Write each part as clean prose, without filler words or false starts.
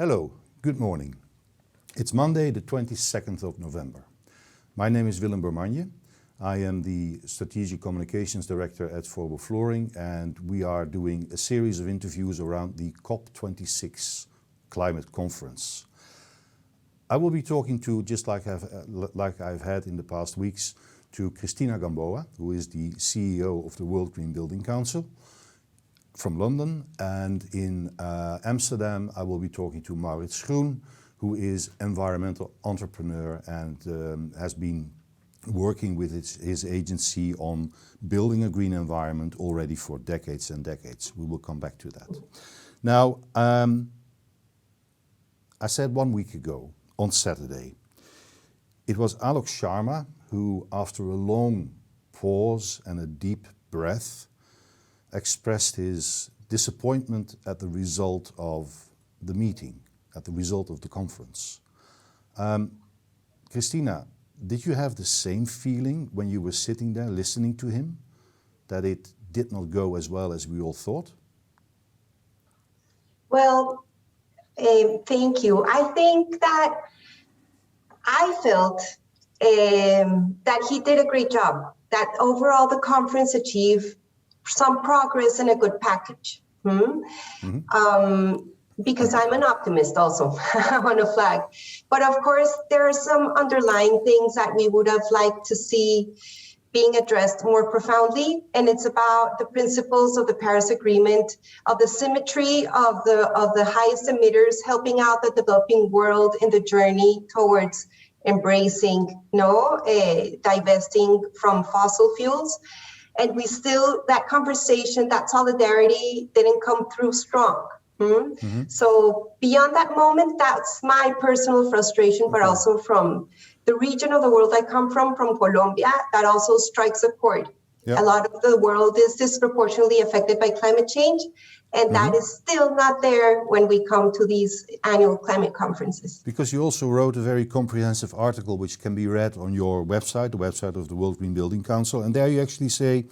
Hello, good morning. It's Monday the 22nd of November. My name is Willem Bermanje. I am the Strategic Communications Director at Forbo Flooring, and we are doing a series of interviews around the COP26 climate conference. I will be talking to, just like I've had in the past weeks, to Cristina Gamboa, who is the CEO of the World Green Building Council from London, and in Amsterdam I will be talking to Maurits, who is environmental entrepreneur and has been working with his agency on building a green environment already for decades and decades. We will come back to that. Now, I said 1 week ago, on Saturday, it was Alok Sharma who, after a long pause and a deep breath, expressed his disappointment at the result of the meeting, at the result of the conference. Cristina, did you have the same feeling when you were sitting there listening to him, that it did not go as well as we all thought? Well, thank you. I think that I felt that he did a great job, that overall the conference achieved some progress and a good package. Because I'm an optimist also, I want to flag. But of course, there are some underlying things that we would have liked to see being addressed more profoundly. And it's about the principles of the Paris Agreement, of the symmetry of the highest emitters, helping out the developing world in the journey towards embracing, divesting from fossil fuels. And we still, that conversation, that solidarity didn't come through strong. So beyond that moment, that's my personal frustration, but also from the region of the world I come from Colombia, that also strikes a chord. A lot of the world is disproportionately affected by climate change, and that is still not there when we come to these annual climate conferences. Because you also wrote a very comprehensive article which can be read on your website, the website of the World Green Building Council, and there you actually say,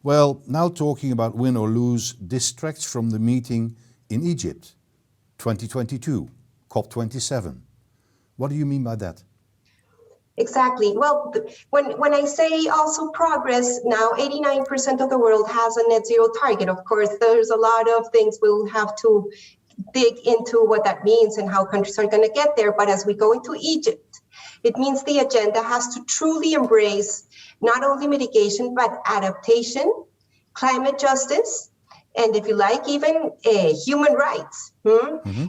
well, now talking about win or lose distracts from the meeting in Egypt, 2022, COP27. What do you mean by that? Exactly. Well, when I say also progress, now 89% of the world has a net zero target. Of course, there's a lot of things we'll have to dig into what that means and how countries are going to get there. But as we go into Egypt, it means the agenda has to truly embrace not only mitigation, but adaptation, climate justice, and if you like, even human rights.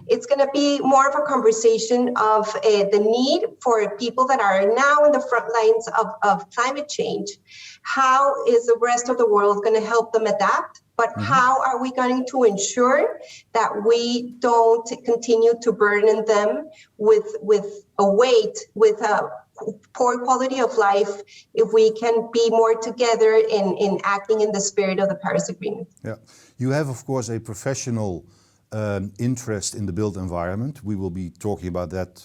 It's going to be more of a conversation of the need for people that are now in the front lines of climate change. How is the rest of the world going to help them adapt? But how are we going to ensure that we don't continue to burden them with a weight, with a poor quality of life, if we can be more together in acting in the spirit of the Paris Agreement? Yeah, you have, of course, a professional interest in the built environment. We will be talking about that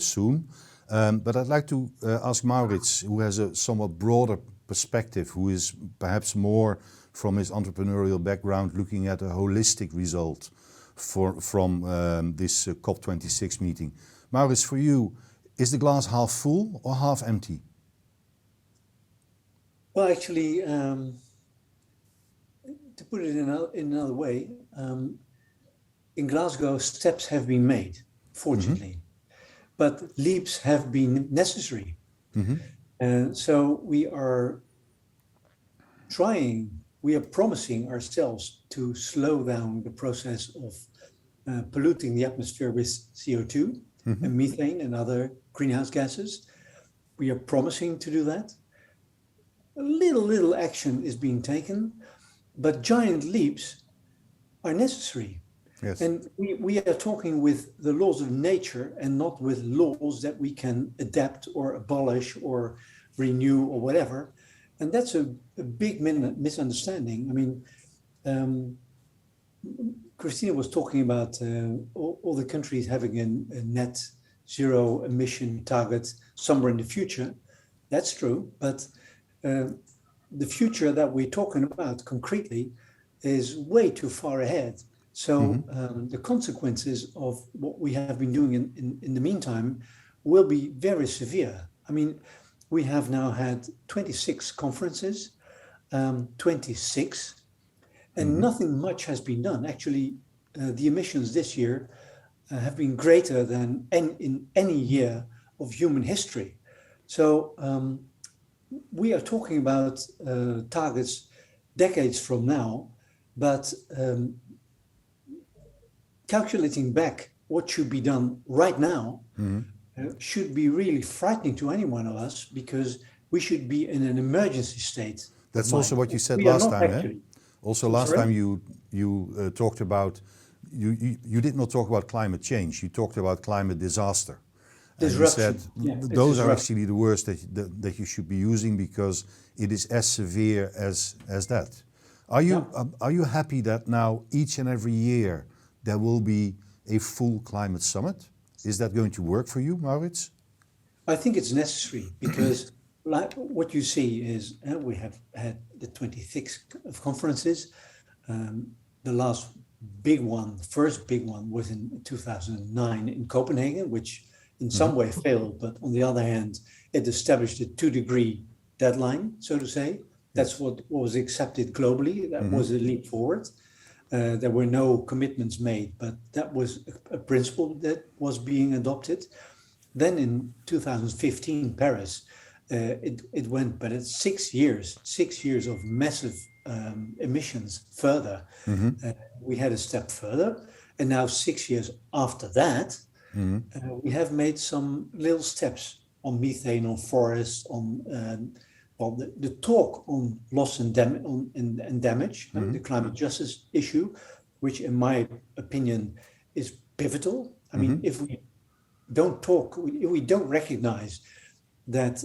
soon. But I'd like to ask Maurits, who has a somewhat broader perspective, who is perhaps more from his entrepreneurial background looking at a holistic result from this COP26 meeting. Maurits, for you, is the glass half full or half empty? Well, actually, to put it in another way, in Glasgow, steps have been made, fortunately, but leaps have been necessary. And so we are promising ourselves to slow down the process of polluting the atmosphere with CO2 and methane and other greenhouse gases. We are promising to do that. A little action is being taken, but giant leaps are necessary. Yes. And we are talking with the laws of nature and not with laws that we can adapt or abolish or renew or whatever. And that's a big misunderstanding. I mean, Cristina was talking about all the countries having a net zero emission target somewhere in the future. That's true, but the future that we're talking about concretely is way too far ahead. So the consequences of what we have been doing in the meantime will be very severe. I mean, we have now had 26 conferences, 26, and nothing much has been done. Actually, the emissions this year have been greater than in any year of human history. So we are talking about targets decades from now, but calculating back what should be done right now should be really frightening to any one of us, because we should be in an emergency state. That's also what you said We are last not time. actually. Also last time you talked about, you did not talk about climate change, you talked about climate disaster. And you said those are actually the words that you should be using, because it is as severe as that. Are you happy that now each and every year there will be a full climate summit? Is that going to work for you, Maurits? I think it's necessary, because like what you see is we have had the 26 conferences. The last big one, first big one, was in 2009 in Copenhagen, which in some way failed, but on the other hand, it established a 2-degree deadline, so to say. That's what was accepted globally. That was a leap forward. There were no commitments made, but that was a principle that was being adopted. Then in 2015, Paris, it went, but it's 6 years of massive emissions further. We had a step further, and now 6 years after that, we have made some little steps on methane, on forests, on the talk on loss and damage, the climate justice issue, which in my opinion is pivotal. I mean, if we don't talk, if we don't recognize that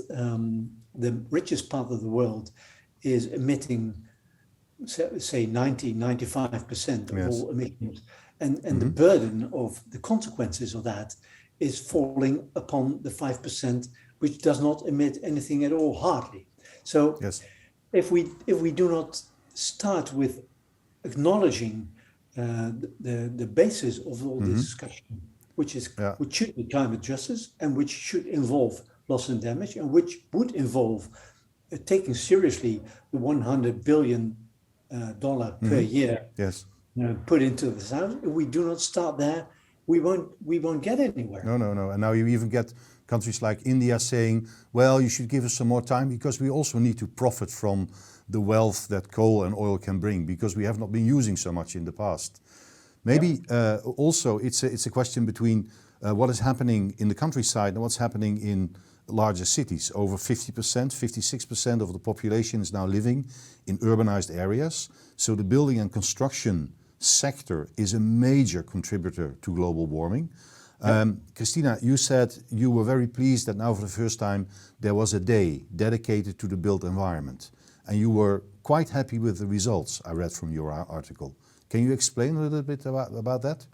the richest part of the world is emitting, say 95% of all emissions, and the burden of the consequences of that is falling upon the 5% which does not emit anything at all, hardly. So if we do not start with acknowledging the basis of all this discussion, which should be climate justice, and which should involve loss and damage, and which would involve taking seriously the $100 billion per year put into the south. If we do not start there, we won't get anywhere. No. And now you even get countries like India saying, well, you should give us some more time, because we also need to profit from the wealth that coal and oil can bring, because we have not been using so much in the past. Maybe also it's a question between what is happening in the countryside and what's happening in larger cities. Over 50%, 56% of the population is now living in urbanized areas. So the building and construction sector is a major contributor to global warming. Cristina, you said you were very pleased that now for the first time there was a day dedicated to the built environment. And you were quite happy with the results I read from your article. Can you explain a little bit about that?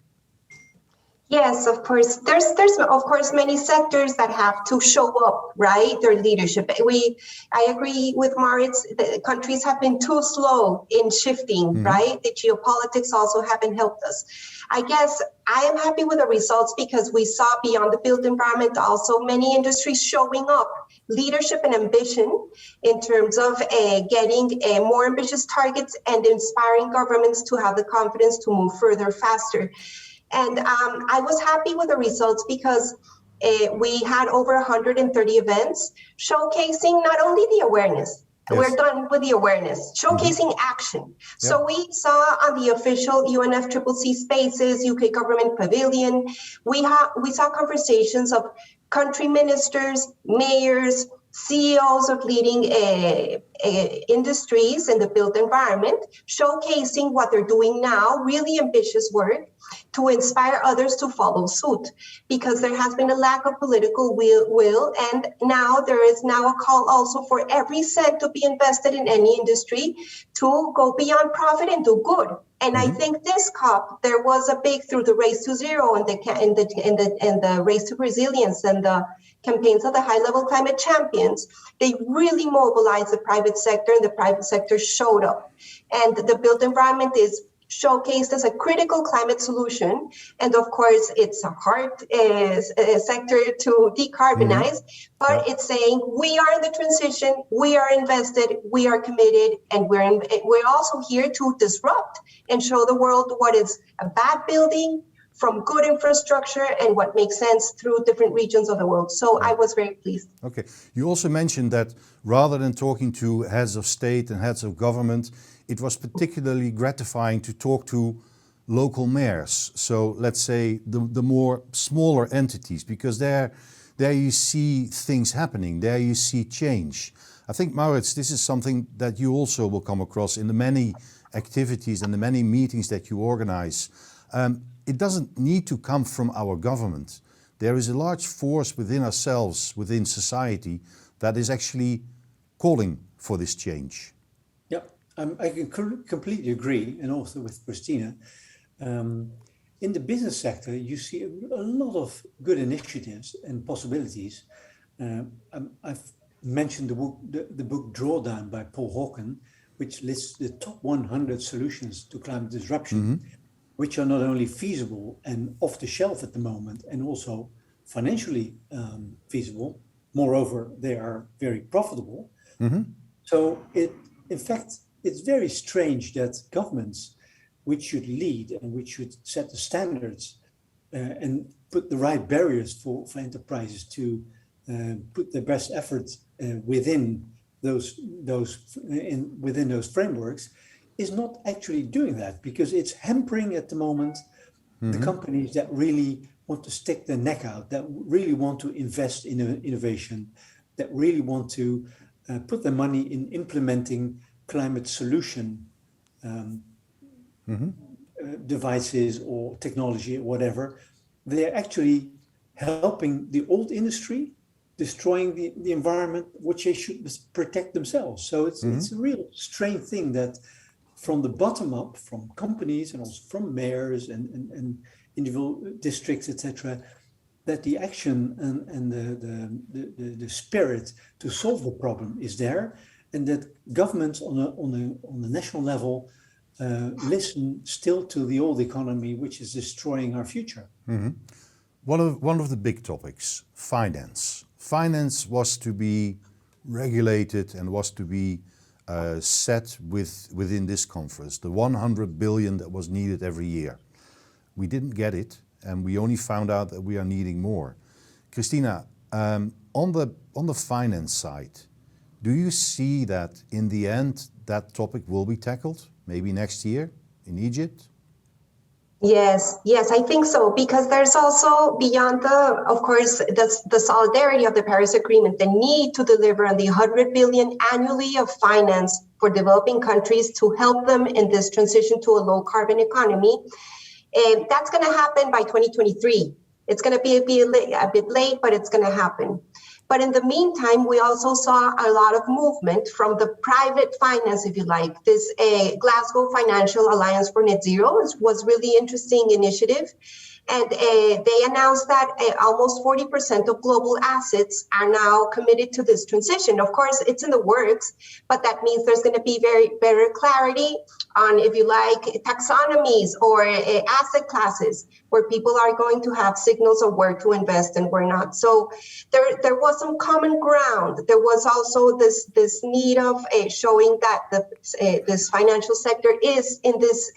Yes, of course. There's of course many sectors that have to show up, right? Their leadership. I agree with Maurits. The countries have been too slow in shifting, right? The geopolitics also haven't helped us. I guess I am happy with the results, because we saw beyond the built environment also many industries showing up, leadership and ambition in terms of getting more ambitious targets and inspiring governments to have the confidence to move further, faster. And I was happy with the results, because we had over 130 events showcasing not only the awareness, we're done with the awareness, showcasing action. So we saw on the official UNFCCC Spaces, UK Government Pavilion, we saw conversations of country ministers, mayors, CEOs of leading industries in the built environment, showcasing what they're doing now, really ambitious work to inspire others to follow suit, because there has been a lack of political will, and now there is now a call also for every cent to be invested in any industry to go beyond profit and do good. And I think this COP, there was a big, through the Race to Zero and the Race to Resilience and the campaigns of the high-level climate champions, they really mobilized the private sector, and the private sector showed up. And the built environment is showcased as a critical climate solution. And of course, it's a hard sector to decarbonize, but it's saying we are in the transition, we are invested, we are committed, and we're also here to disrupt and show the world what is a bad building from good infrastructure and what makes sense through different regions of the world. So I was very pleased. Okay. You also mentioned that rather than talking to heads of state and heads of government, it was particularly gratifying to talk to local mayors. So let's say the more smaller entities, because there you see things happening, there you see change. I think, Maurits, this is something that you also will come across in the many activities and the many meetings that you organize. It doesn't need to come from our government. There is a large force within ourselves, within society, that is actually calling for this change. Yeah, I can completely agree, and also with Cristina. In the business sector, you see a lot of good initiatives and possibilities. I've mentioned the book Drawdown by Paul Hawken, which lists the top 100 solutions to climate disruption, which are not only feasible and off the shelf at the moment, and also financially feasible. Moreover, they are very profitable. So in fact, it's very strange that governments, which should lead and which should set the standards and put the right barriers for enterprises to put their best efforts within those frameworks, is not actually doing that, because it's hampering at the moment the companies that really want to stick their neck out, that really want to invest in innovation, that really want to put their money in implementing climate solution devices or technology or whatever. They're actually helping the old industry, destroying the environment, which they should protect themselves. So it's a real strange thing that from the bottom up, from companies and also from mayors and individual districts, etc., that the action and the spirit to solve the problem is there, and that governments on the national level listen still to the old economy, which is destroying our future. One of the big topics, finance. Finance was to be regulated and was to be set within this conference, the 100 billion that was needed every year. We didn't get it, and we only found out that we are needing more. Cristina, on the finance side, do you see that in the end that topic will be tackled, maybe next year in Egypt? Yes, I think so, because there's also beyond of course, the solidarity of the Paris Agreement, the need to deliver on the 100 billion annually of finance for developing countries to help them in this transition to a low carbon economy. And that's going to happen by 2023. It's going to be a bit late, but it's going to happen. But in the meantime, we also saw a lot of movement from the private finance, if you like. This Glasgow Financial Alliance for Net Zero was really interesting initiative. And they announced that almost 40% of global assets are now committed to this transition. Of course, it's in the works, but that means there's going to be better clarity on, if you like, taxonomies or asset classes, where people are going to have signals of where to invest and where not. So there was some common ground. There was also this need of showing that this financial sector is in this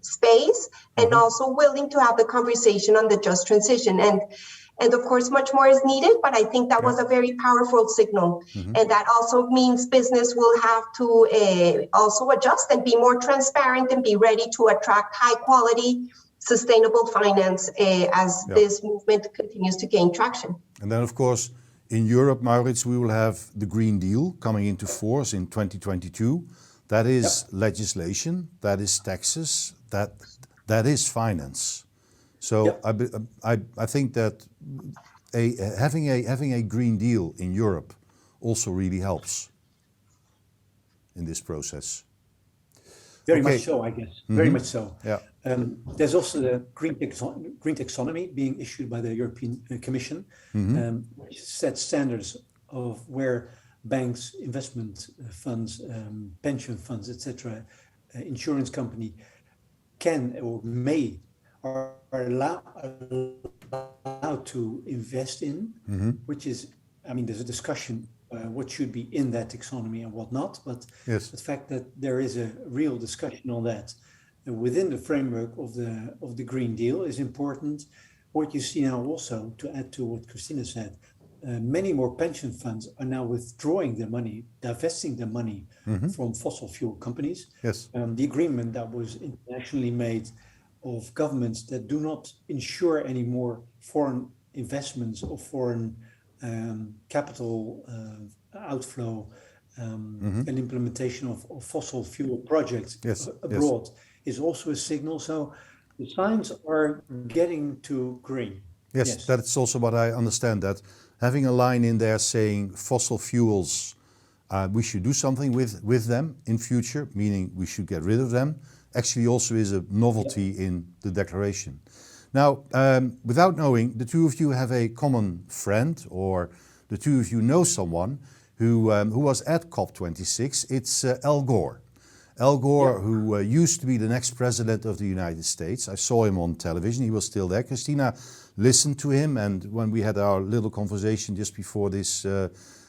space, and also willing to have the conversation on the just transition. And of course, much more is needed, but I think that was a very powerful signal. And that also means business will have to also adjust and be more transparent and be ready to attract high quality, sustainable finance as this movement continues to gain traction. And then, of course, in Europe, Maurits, we will have the Green Deal coming into force in 2022. That is legislation, that is taxes, that is finance. So I think that having a Green Deal in Europe also really helps in this process. Very much so, I guess. Very much so. Yeah. There's also the green taxonomy being issued by the European Commission, which sets standards of where banks, investment funds, pension funds, etc., insurance company can or may are allowed to invest in, which is, I mean, there's a discussion what should be in that taxonomy and what not, but Yes. the fact that there is a real discussion on that within the framework of the Green Deal is important. What you see now also, to add to what Cristina said, many more pension funds are now withdrawing their money, divesting their money from fossil fuel companies. Yes. The agreement that was internationally made of governments that do not insure any more foreign investments or foreign capital outflow and implementation of fossil fuel projects abroad is also a signal. So the signs are getting to green. Yes, that's also what I understand, that having a line in there saying fossil fuels, we should do something with them in future, meaning we should get rid of them, actually also is a novelty in the declaration. Now, without knowing, the two of you have a common friend, or the two of you know someone who was at COP26. It's Al Gore. Al Gore, who used to be the next president of the United States. I saw him on television. He was still there. Cristina listened to him, and when we had our little conversation just before this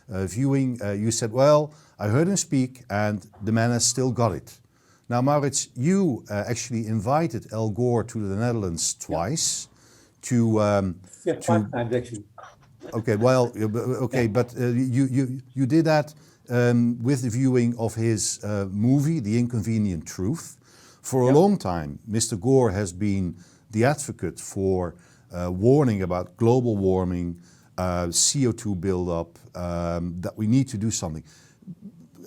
viewing, you said, well, I heard him speak, and the man has still got it. Now, Maurits, you actually invited Al Gore to the Netherlands twice to... 5 times actually. Okay, well, okay, but you did that with the viewing of his movie, The Inconvenient Truth. For a long time, Mr. Gore has been the advocate for warning about global warming, CO2 buildup, that we need to do something.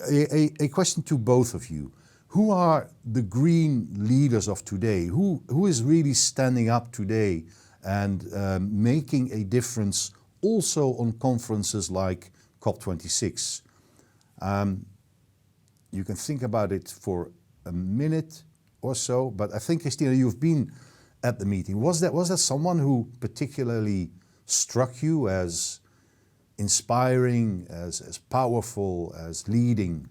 A question to both of you. Who are the green leaders of today? Who is really standing up today and making a difference also on conferences like COP26? You can think about it for a minute or so, but I think, Cristina, you've been at the meeting. Was that someone who particularly struck you as inspiring, as powerful, as leading?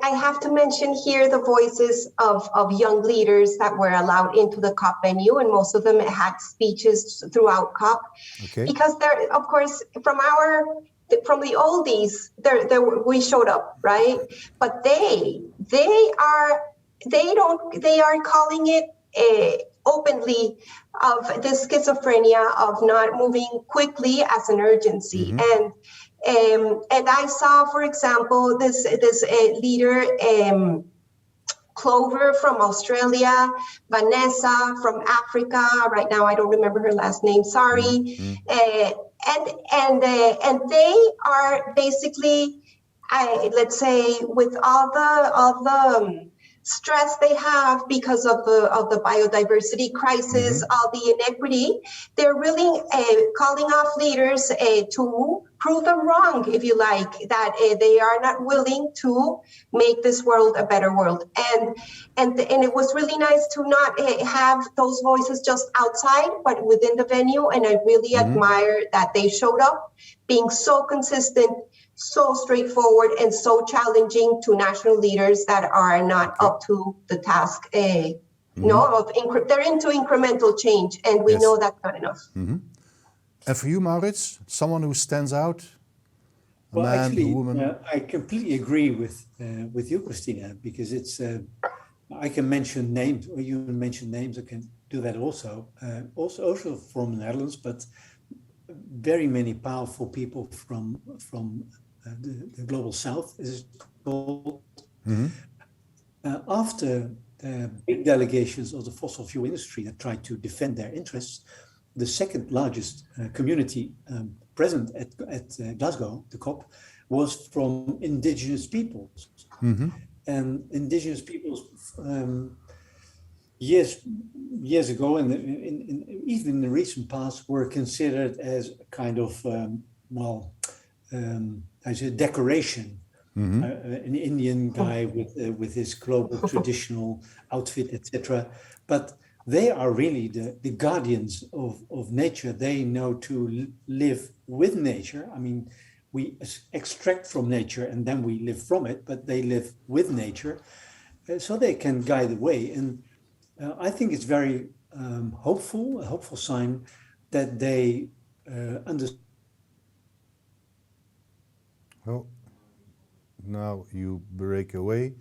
I have to mention here the voices of young leaders that were allowed into the COP venue, and most of them had speeches throughout COP. Okay. Because they're, of course, from the oldies, we showed up, right? But they are calling it openly of this schizophrenia of not moving quickly as an urgency. And I saw, for example, this leader, Clover from Australia, Vanessa from Africa. Right now, I don't remember her last name. Sorry. And they are basically, let's say, with all the stress they have because of the biodiversity crisis, all the inequity, they're really calling off leaders to prove them wrong, if you like, that they are not willing to make this world a better world. And it was really nice to not have those voices just outside, but within the venue. And I really admire that they showed up, being so consistent, so straightforward, and so challenging to national leaders that are not up to the task. They're into incremental change, and we know that's not enough. And for you, Maurits, someone who stands out? A well, man, actually, a woman? I completely agree with you, Cristina, because it's. I can mention names, or you mention names. I can do that also. Also from the Netherlands, but very many powerful people from the global south, as it's called. After big delegations of the fossil fuel industry that tried to defend their interests, the second largest community present at Glasgow, the COP, was from Indigenous Peoples. And Indigenous Peoples years ago, and even in the recent past, were considered as a kind of as a decoration. An Indian guy with his global traditional outfit, etc. But they are really the guardians of nature. They know to live with nature. I mean, we extract from nature and then we live from it, but they live with nature, so they can guide the way. And I think it's very hopeful, a hopeful sign that they understand. Oh, now you break away.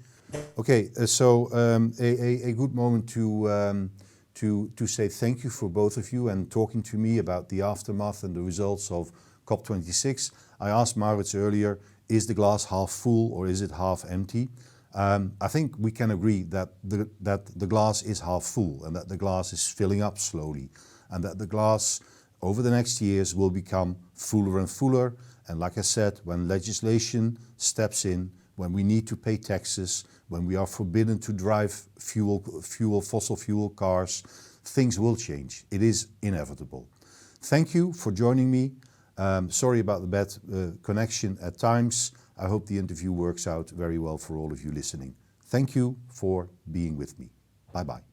Okay, a good moment to say thank you for both of you and talking to me about the aftermath and the results of COP26. I asked Maurits earlier, is the glass half full or is it half empty? I think we can agree that the glass is half full and that the glass is filling up slowly and that the glass over the next years will become fuller and fuller. And like I said, when legislation steps in, when we need to pay taxes, when we are forbidden to drive fossil fuel cars, things will change. It is inevitable. Thank you for joining me. Sorry about the bad connection at times. I hope the interview works out very well for all of you listening. Thank you for being with me. Bye-bye.